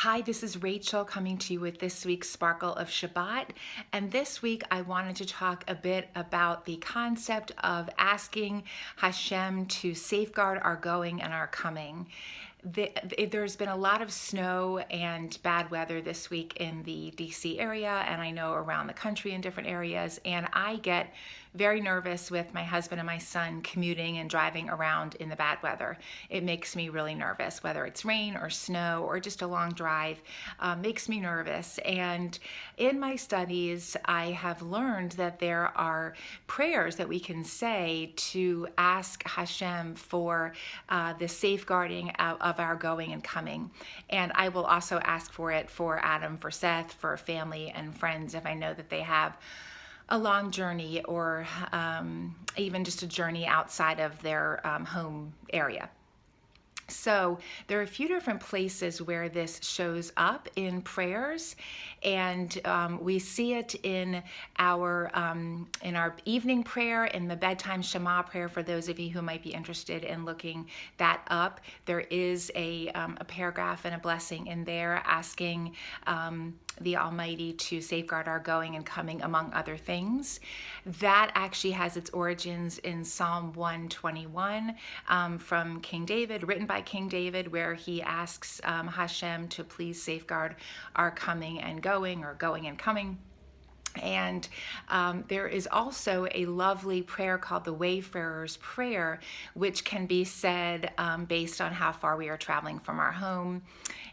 Hi, this is Rachel coming to you with this week's Sparkle of Shabbat. And this week I wanted to talk a bit about the concept of asking Hashem to safeguard our going and our coming. There's been a lot of snow and bad weather this week in the DC area, and I know around the country in different areas, and I get very nervous with my husband and my son commuting and driving around in the bad weather. It makes me really nervous, whether it's rain or snow or just a long drive, makes me nervous. And in my studies, I have learned that there are prayers that we can say to ask Hashem for the safeguarding of our going and coming. And I will also ask for it for Adam, for Seth, for family and friends if I know that they have a long journey or even just a journey outside of their home area. So there are a few different places where this shows up in prayers, and we see it in our evening prayer, in the bedtime Shema prayer. For those of you who might be interested in looking that up, there is a paragraph and a blessing in there asking the Almighty to safeguard our going and coming, among other things. That actually has its origins in Psalm 121 from King David, written by King David, where he asks Hashem to please safeguard our coming and going, or going and coming. And there is also a lovely prayer called the Wayfarer's Prayer, which can be said based on how far we are traveling from our home.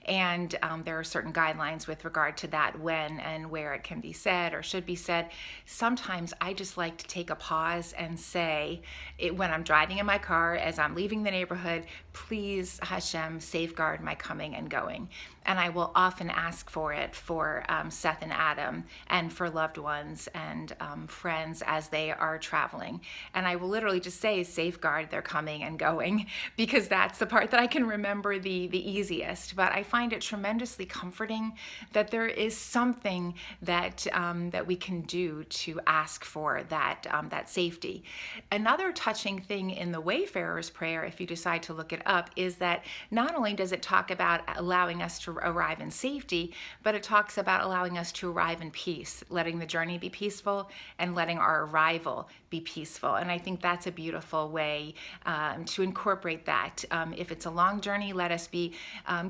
And there are certain guidelines with regard to that, when and where it can be said or should be said. Sometimes I just like to take a pause and say it when I'm driving in my car, as I'm leaving the neighborhood, please, Hashem, safeguard my coming and going. And I will often ask for it for Seth and Adam, and for loved ones and friends as they are traveling. And I will literally just say, safeguard their coming and going, because that's the part that I can remember the easiest. But I find it tremendously comforting that there is something that that we can do to ask for that safety. Another touching thing in the Wayfarer's Prayer, if you decide to look it up, is that not only does it talk about allowing us to arrive in safety, but it talks about allowing us to arrive in peace, letting the journey be peaceful and letting our arrival be peaceful. And I think that's a beautiful way to incorporate that. If it's a long journey, let us be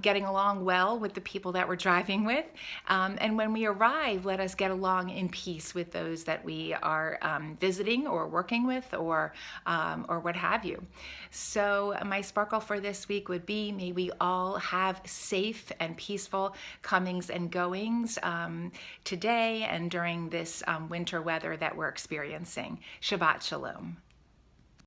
getting along well with the people that we're driving with. And when we arrive, let us get along in peace with those that we are visiting or working with, or what have you. So my sparkle for this week would be, may we all have safe and peaceful comings and goings today and during this winter weather that we're experiencing. Shabbat Shalom.